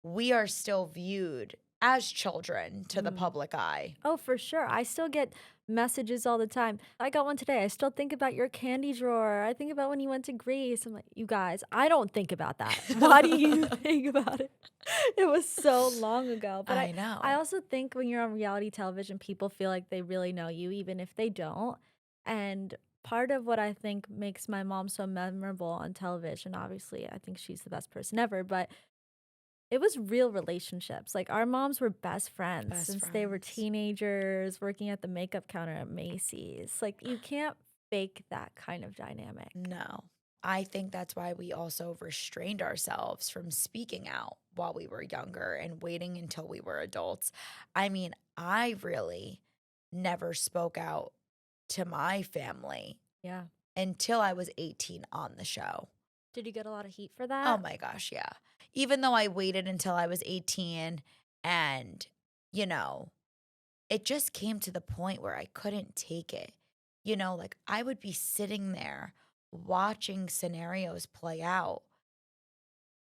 S1: we are still viewed as children to the public eye.
S2: Oh, for sure. I still get messages all the time. I got one today. I still think about your candy drawer. I think about when you went to Greece. I'm like, you guys, I don't think about that. Why do you think about it? It was so long ago. But
S1: I know.
S2: I also think when you're on reality television, people feel like they really know you, even if they don't. And part of what I think makes my mom so memorable on television, obviously, I think she's the best person ever, but it was real relationships. Like our moms were best friends
S1: Best
S2: since they were
S1: friends.
S2: teenagers, working at the makeup counter at Macy's. Like you can't fake that kind of dynamic.
S1: No. I think that's why we also restrained ourselves from speaking out while we were younger and waiting until we were adults. I mean, I really never spoke out to my family
S2: Yeah.
S1: until I was 18 on the show.
S2: Did you get a lot of heat for
S1: Oh
S2: that?
S1: my gosh, yeah. Even though I waited until I was 18 and, you know, it just came to the point where I couldn't take it. Like I would be sitting there watching scenarios play out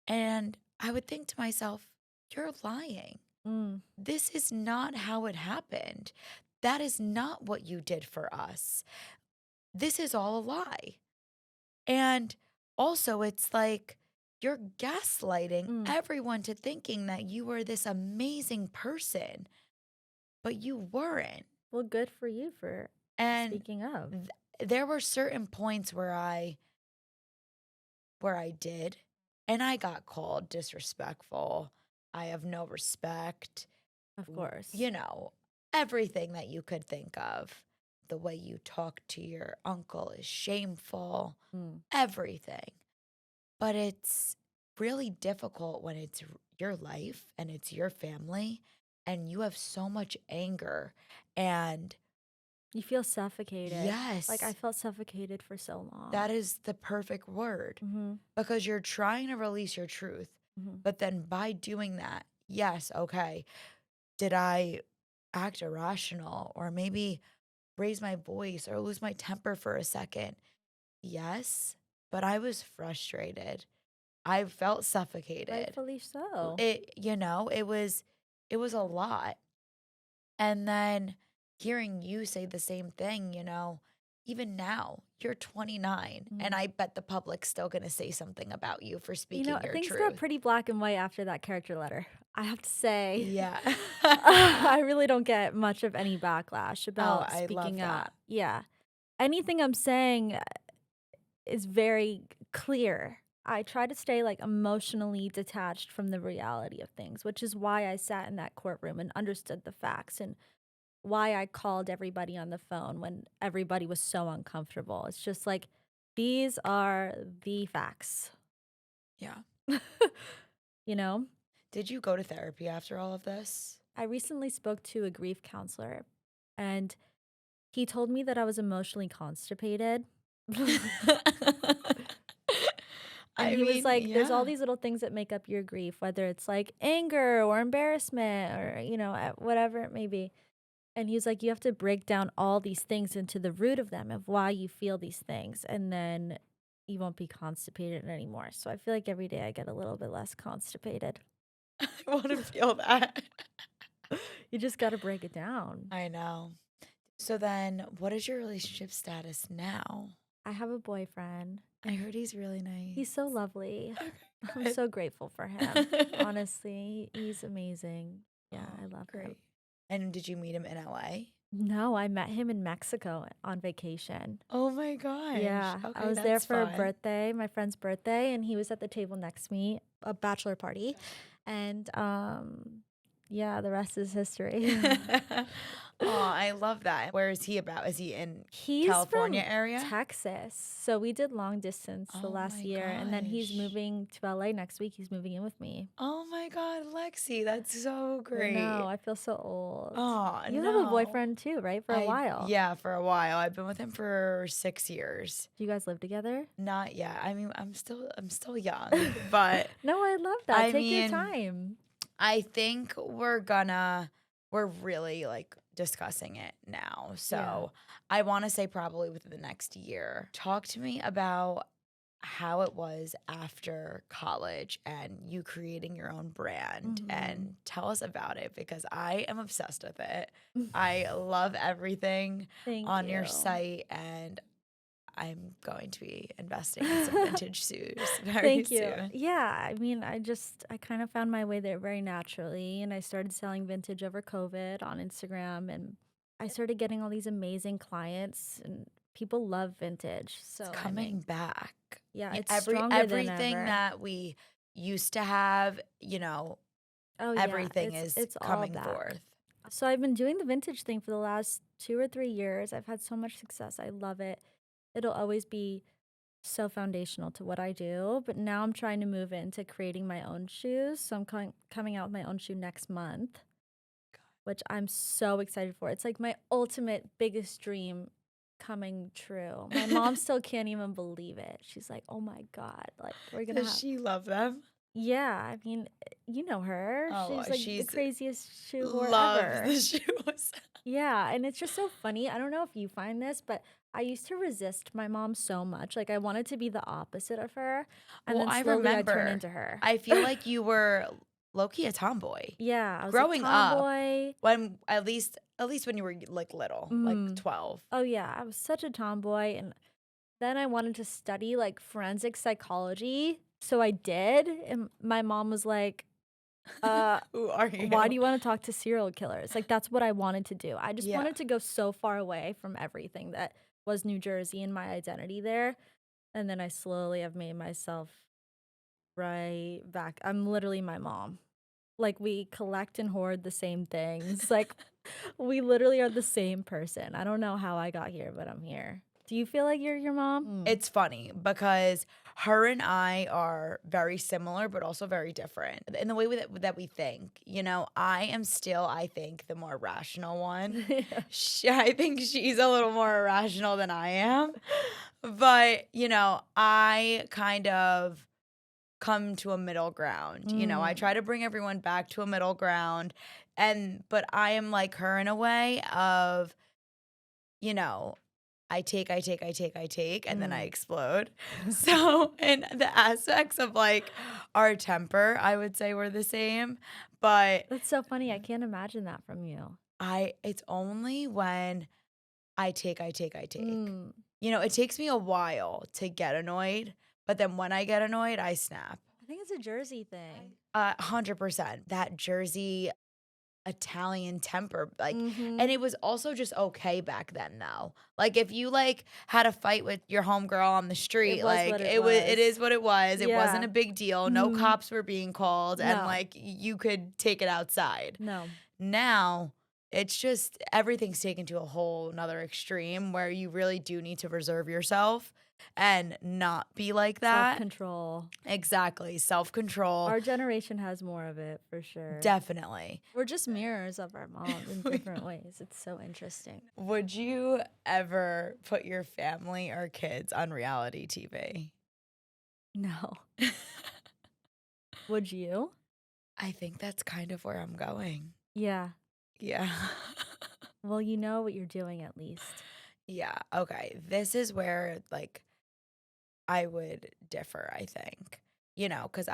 S1: and I would think to myself, you're lying.
S2: Mm,
S1: This is not how it happened. That is not what you did for us. This is all a lie. And also, it's like you're gaslighting
S2: mm.
S1: everyone to thinking that you were this amazing person, but you weren't.
S2: Well, good for you for
S1: And
S2: speaking up.
S1: th- there were certain points where I did, and I got called disrespectful. I have no respect.
S2: Of course.
S1: You know, everything that you could think of. The way you talk to your uncle is shameful.
S2: Mm.
S1: Everything. But it's really difficult when it's your life and it's your family and you have so much anger. And
S2: You feel suffocated. Like I
S1: yes,
S2: felt suffocated for so long.
S1: that is the perfect word
S2: Mm-hmm.
S1: because you're trying to release your truth.
S2: Mm-hmm.
S1: But then by doing that, yes, okay, did I act irrational or maybe raise my voice or lose my temper for a second? Yes, but I was frustrated. I felt suffocated.
S2: Rightfully so.
S1: It was a lot. And then hearing you say the same thing, even now, you're 29 and
S2: Mm.
S1: I bet the public's still going to say something about you for speaking your
S2: Things got
S1: truth.
S2: pretty black and white after that character letter. I have to say,
S1: Yeah.
S2: I really don't get much of any backlash
S1: Oh,
S2: about
S1: I love
S2: speaking
S1: that.
S2: up. Yeah. Anything I'm saying is very clear. I try to stay like emotionally detached from the reality of things, which is why I sat in that courtroom and understood the facts and why I called everybody on the phone when everybody was so uncomfortable. It's just like, these are the facts,
S1: Yeah.
S2: you know?
S1: Did you go to therapy after all of this?
S2: I recently spoke to a grief counselor and he told me that I was emotionally constipated. And
S1: I
S2: he was
S1: mean,
S2: like, there's all
S1: yeah.
S2: these little things that make up your grief, whether it's like anger or embarrassment or, whatever it may be. And he was like, you have to break down all these things into the root of them, of why you feel these things. And then you won't be constipated anymore. So I feel like every day I get a little bit less constipated.
S1: I want to feel that.
S2: You just got to break it down.
S1: I know. So then, what is your relationship status now?
S2: I have a boyfriend
S1: I
S2: and
S1: heard he's really nice.
S2: he's so lovely. I'm
S1: Okay,
S2: so grateful for him.
S1: good.
S2: Honestly, he's amazing. Yeah,
S1: Oh,
S2: I love him.
S1: great. And did you meet him in LA?
S2: No, I met him in Mexico on vacation.
S1: Oh my gosh.
S2: Yeah, I
S1: Okay,
S2: was there
S1: that's
S2: for a
S1: fun.
S2: birthday, my friend's birthday, and he was at the table next to me, a bachelor party. And yeah, the rest is history.
S1: Oh, I love that. Where is he about? Is he in
S2: He's
S1: California
S2: from
S1: area?
S2: Texas. So we did long distance the
S1: Oh
S2: last
S1: my
S2: year, and then he's
S1: gosh.
S2: moving to LA next week. He's moving in with me.
S1: Oh my God, Lexi, that's so
S2: I know,
S1: great.
S2: I feel so old.
S1: Oh
S2: You have a
S1: no.
S2: boyfriend too, right? For a while.
S1: Yeah, for a while. I've been with him for 6 years.
S2: Do you guys live together?
S1: Not yet. I mean, I'm still young, but
S2: No, I love that.
S1: I
S2: Take your
S1: mean,
S2: time.
S1: I think we're really like discussing it now.
S2: Yeah.
S1: So I want to say probably within the next year. Talk to me about how it was after college and you creating your own brand
S2: Mhm.
S1: and tell us about it because I am obsessed with it. I love everything
S2: Thank
S1: on your
S2: you.
S1: site and I'm going to be investing in some vintage shoes very
S2: Thank you.
S1: soon.
S2: Yeah, I mean, I kind of found my way there very naturally, and I started selling vintage over COVID on Instagram, and I started getting all these amazing clients, and people love vintage.
S1: It's
S2: So, I
S1: coming
S2: mean,
S1: back.
S2: yeah,
S1: Y-
S2: it's
S1: Every
S2: stronger than
S1: everything
S2: ever.
S1: that we used to have,
S2: Oh yeah,
S1: everything is
S2: it's all
S1: coming
S2: back.
S1: forth.
S2: So I've been doing the vintage thing for the last 2 or 3 years. I've had so much success. I love it. It'll always be so foundational to what I do, but now I'm trying to move into creating my own shoes. So I'm coming out with my own shoe next month, which I'm so excited for. It's like my ultimate biggest dream coming true. My mom still can't even believe it. She's like, "Oh my God, like we're gonna
S1: Does
S2: have."
S1: she love them?
S2: Yeah, I mean, you know her.
S1: Oh,
S2: She's like the
S1: she's
S2: craziest shoe whore
S1: loves
S2: ever.
S1: the shoes.
S2: Yeah, and it's just so funny. I don't know if you find this, but I used to resist my mom so much. Like I wanted to be the opposite of her, and
S1: Well,
S2: then
S1: I
S2: slowly I turned
S1: remember.
S2: into her.
S1: I feel like you were low-key a tomboy
S2: Yeah, I was a
S1: growing up.
S2: tomboy.
S1: When at least when you were like little, like
S2: Mm.
S1: 12.
S2: Oh yeah, I was such a tomboy, and then I wanted to study like forensic psychology, so I did. And my mom was like, "Uh,
S1: Who are
S2: why
S1: you?
S2: do you want to talk to serial killers?" Like that's what I wanted to do. I just
S1: Yeah.
S2: wanted to go so far away from everything that was New Jersey and my identity there. And then I slowly have made myself right back. I'm literally my mom. Like we collect and hoard the same things. Like we literally are the same person. I don't know how I got here, but I'm here. Do you feel like you're your mom?
S1: It's funny because her and I are very similar, but also very different in the way that we think. I am still, I think, the more rational one.
S2: Yeah.
S1: I think she's a little more irrational than I am. But, I kind of come to a middle ground. I
S2: Mm.
S1: try to bring everyone back to a middle ground. But I am like her in a way of, you know, I take, and then I
S2: Mm.
S1: explode. So, in the aspects of like our temper, I would say we're the same. But
S2: That's so funny. I can't imagine that from you.
S1: it's only when I take.
S2: Mm.
S1: It takes me a while to get annoyed, but then when I get annoyed, I snap.
S2: I think it's a Jersey thing.
S1: 100%. That Jersey Italian temper, like,
S2: Mm-hmm.
S1: and it was also just okay back then, though. Like, if you like had a fight with your homegirl on the
S2: It
S1: street,
S2: was
S1: like
S2: what it
S1: it is
S2: was.
S1: what it was. It wasn't
S2: Yeah.
S1: a big deal. No
S2: Mm-hmm.
S1: cops were being called, and
S2: No.
S1: like you could take it outside.
S2: No.
S1: Now, it's just everything's taken to a whole nother extreme where you really do need to reserve yourself and not be like that.
S2: Self-control.
S1: Exactly. Self-control.
S2: Our generation has more of it for sure.
S1: Definitely.
S2: We're just mirrors of our moms in different ways. It's so interesting.
S1: Would you ever put your family or kids on reality TV?
S2: No. Would you?
S1: I think that's kind of where I'm going.
S2: Yeah.
S1: Yeah.
S2: Well, you know what you're doing at least.
S1: Yeah. Okay. This is where like I would differ, I think. Because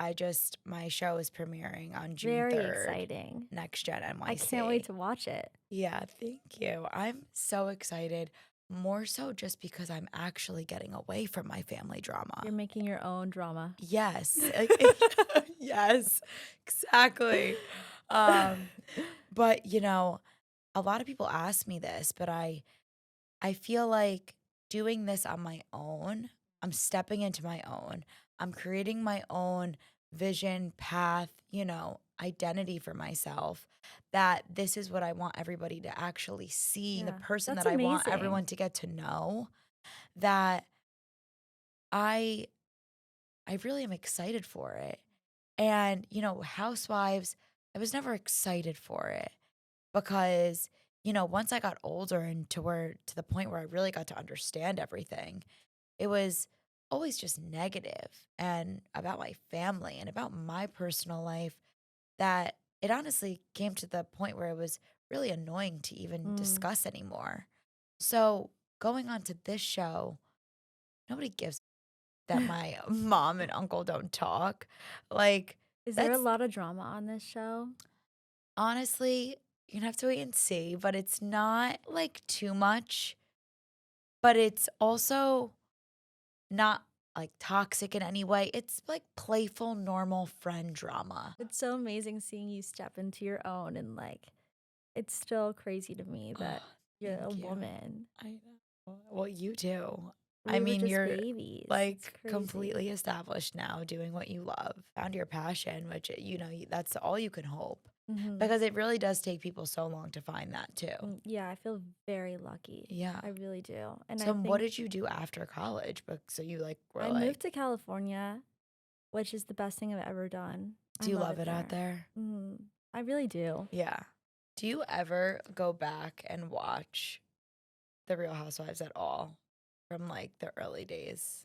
S1: my show is premiering on June
S2: Very
S1: 3rd.
S2: exciting.
S1: Next Gen NYC.
S2: I can't wait to watch it.
S1: Yeah, thank you. I'm so excited. More so just because I'm actually getting away from my family drama.
S2: You're making your own drama.
S1: Yes. Yes, exactly. But a lot of people ask me this, but I feel like doing this on my own, I'm stepping into my own. I'm creating my own vision, path, identity for myself. That this is what I want everybody to actually see, the
S2: Yeah,
S1: person
S2: that's
S1: that I want
S2: amazing.
S1: everyone to get to know. That I I really am excited for it. And, Housewives, I was never excited for it because, once I got older and to the point where I really got to understand everything, it was always just negative and about my family and about my personal life that it honestly came to the point where it was really annoying to even
S2: Mm.
S1: discuss anymore. So going on to this show, nobody gives that my mom and uncle don't talk. Like,
S2: Is there a
S1: that's
S2: lot of drama on this show?
S1: honestly, you're gonna have to wait and see, but it's not like too much, but it's also not like toxic in any way. It's like playful, normal friend drama.
S2: It's so amazing seeing you step into your own and like it's still crazy to me that you're a
S1: Thank you.
S2: woman.
S1: I know. Well, you too. I
S2: We were
S1: mean,
S2: just
S1: you're
S2: babies. It's
S1: like
S2: crazy.
S1: completely established now doing what you love. Found your passion, which, that's all you can hope.
S2: Mhm.
S1: Because it really does take people so long to find that too.
S2: Yeah, I feel very lucky.
S1: Yeah.
S2: I really do. And
S1: So
S2: I
S1: what
S2: think
S1: did you do after college? But so you like were
S2: I
S1: like,
S2: moved to California, which is the best thing I've ever done.
S1: do you love it out there?
S2: I really do.
S1: Yeah. Do you ever go back and watch The Real Housewives at all from like the early days?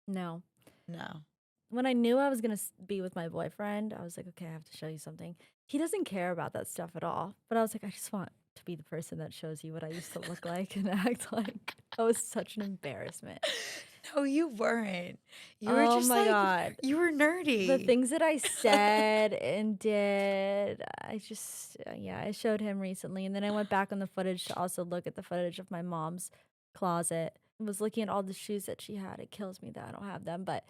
S2: No.
S1: No.
S2: When I knew I was going to be with my boyfriend, I was like, okay, I have to show you something. He doesn't care about that stuff at all. But I was like, I just want to be the person that shows you what I used to look like and act like. That was such an embarrassment.
S1: No, you weren't. You were
S2: Oh
S1: just
S2: my
S1: like,
S2: God.
S1: you were
S2: The
S1: nerdy.
S2: things that I said and did, I just, yeah, I showed him recently. And then I went back on the footage to also look at the footage of my mom's closet. I was looking at all the shoes that she had. It kills me that I don't have them, but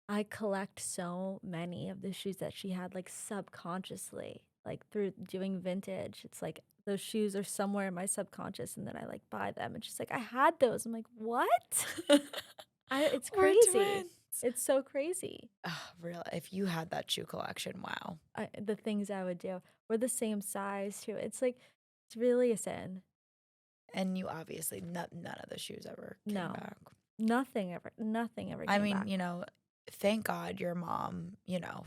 S2: I collect so many of the shoes that she had, like subconsciously, like through doing vintage. It's like those shoes are somewhere in my subconscious, and then I like buy them. And she's like, I had those. I'm like, what? It's
S1: We're
S2: crazy.
S1: twins.
S2: It's so crazy.
S1: Oh, really? If you had that shoe collection, wow.
S2: The things I would do. We're the same size too. It's like, it's really a sin.
S1: And you obviously, none of the shoes ever came
S2: No,
S1: back.
S2: nothing ever
S1: I
S2: came
S1: mean,
S2: back.
S1: thank God your mom,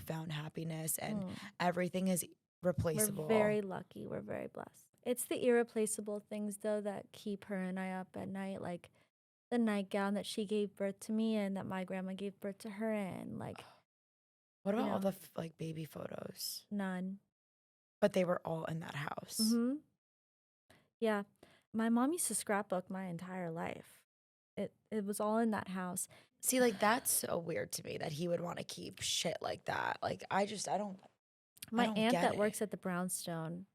S1: found happiness and
S2: Mm.
S1: everything is
S2: We're
S1: replaceable.
S2: very lucky. We're very blessed. It's the irreplaceable things though that keep her and I up at night, like the nightgown that she gave birth to me in, that my grandma gave birth to her in, like,
S1: What
S2: you
S1: about all
S2: know,
S1: the like baby photos?
S2: none.
S1: But they were all in that house.
S2: Mhm. Yeah. My mom used to scrapbook my entire life. It was all in that house.
S1: See, like that's so weird to me that he would want to keep shit like that. Like I don't
S2: My aunt
S1: get
S2: that
S1: it.
S2: works at the brownstone,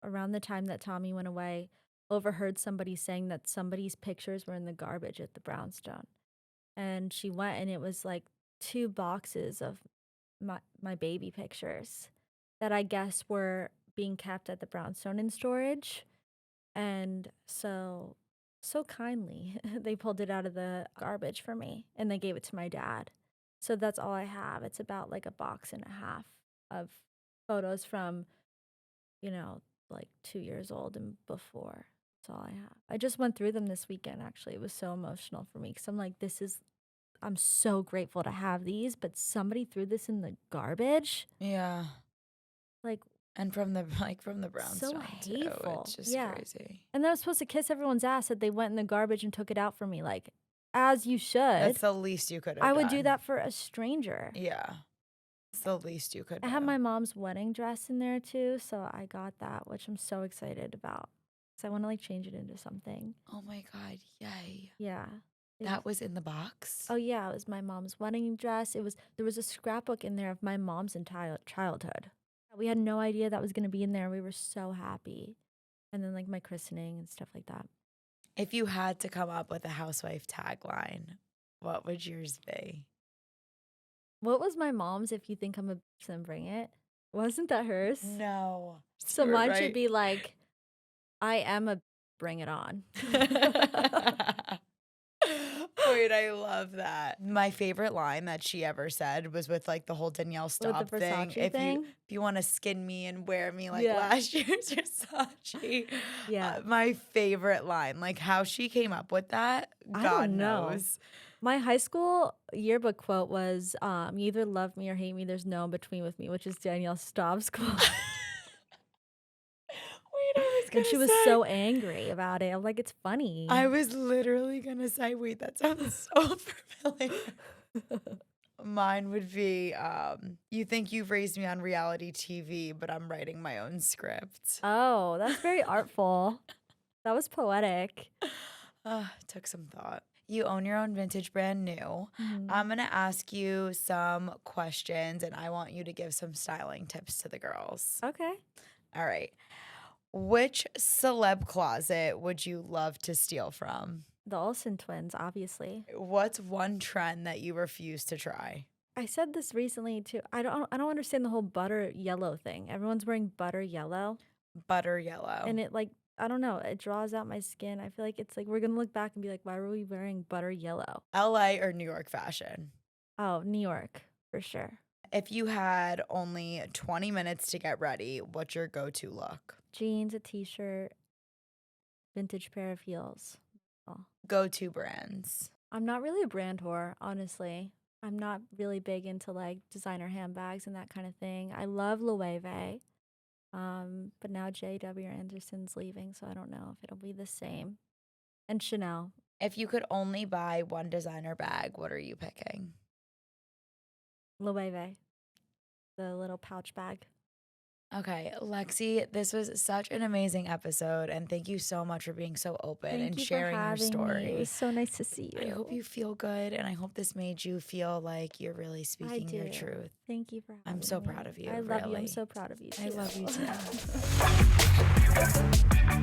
S2: around the time that Tommy went away, overheard somebody saying that somebody's pictures were in the garbage at the brownstone. And she went and it was like 2 boxes of my baby pictures that I guess were being kept at the brownstone in storage. And so kindly, they pulled it out of the garbage for me and they gave it to my dad. So that's all I have. It's about like a box and a half of photos from, you know, like 2 years old and before. That's all I have. I just went through them this weekend, actually. It was so emotional for me because I'm like, I'm so grateful to have these, but somebody threw this in the garbage.
S1: Yeah.
S2: Like,
S1: And from the from the
S2: so
S1: brownstone too.
S2: hateful.
S1: It's just
S2: Yeah.
S1: crazy.
S2: And then I was supposed to kiss everyone's ass that they went in the garbage and took it out for me. Like, as you should.
S1: That's the least you could have
S2: I
S1: done.
S2: would do that for a stranger.
S1: Yeah. It's the least you could
S2: I
S1: do.
S2: have my mom's wedding dress in there too, so I got that, which I'm so excited about. So I want to like change it into something.
S1: Oh my God, yay.
S2: Yeah.
S1: That was in the box?
S2: Oh yeah, it was my mom's wedding dress. There was a scrapbook in there of my mom's entire childhood. We had no idea that was going to be in there. We were so happy. And then like my christening and stuff like that.
S1: If you had to come up with a housewife tagline, what would yours be?
S2: What was my mom's? If you think I'm a bitch, then bring it. Wasn't that hers?
S1: No.
S2: So
S1: You were
S2: mine should
S1: right.
S2: be like, I am a bitch, bring it on.
S1: Wait, I love that. My favorite line that she ever said was with like the whole Danielle
S2: With
S1: Staub
S2: the
S1: thing.
S2: Versace thing?
S1: If you want to skin me and wear me like
S2: Yeah.
S1: last year's Versace.
S2: Yeah.
S1: My favorite line, like how she came up with that,
S2: I
S1: God
S2: don't know.
S1: knows.
S2: My high school yearbook quote was, you either love me or hate me, there's no in between with me, which is Danielle Staub's quote.
S1: Wait, I was gonna
S2: And she was
S1: say,
S2: so angry about it. I'm like, it's funny.
S1: I was literally gonna say, wait, that sounds so familiar. Mine would be, you think you've raised me on reality TV, but I'm writing my own script.
S2: Oh, that's very artful. That was poetic.
S1: Took some thought. You own your own vintage brand new.
S2: Mhm.
S1: I'm going to ask you some questions and I want you to give some styling tips to the girls.
S2: Okay.
S1: All right. Which celeb closet would you love to steal from?
S2: The Olsen twins, obviously.
S1: What's one trend that you refuse to try?
S2: I said this recently too. I don't understand the whole butter yellow thing. Everyone's wearing butter yellow.
S1: Butter yellow.
S2: And it like, I don't know, it draws out my skin. I feel like it's like we're gonna look back and be like, why were we wearing butter yellow?
S1: LA or New York fashion?
S2: Oh, New York, for sure.
S1: If you had only 20 minutes to get ready, what's your go-to look?
S2: Jeans, a t-shirt, vintage pair of heels. Oh.
S1: Go-to brands.
S2: I'm not really a brand whore, honestly. I'm not really big into like designer handbags and that kind of thing. I love Loewe. But now J.W. Anderson's leaving, so I don't know if it'll be the same. And Chanel.
S1: If you could only buy one designer bag, what are you picking?
S2: Loewe. The little pouch bag.
S1: Okay, Lexi, this was such an amazing episode, and thank you so much for being so open
S2: Thank
S1: and
S2: you
S1: sharing
S2: for
S1: your
S2: having
S1: story.
S2: me. It was so nice to see you.
S1: I hope you feel good, and I hope this made you feel like you're really speaking your truth.
S2: Thank you for having me.
S1: I'm so proud of you.
S2: I love you. I'm
S1: really.
S2: so proud of you too.
S1: I love you too.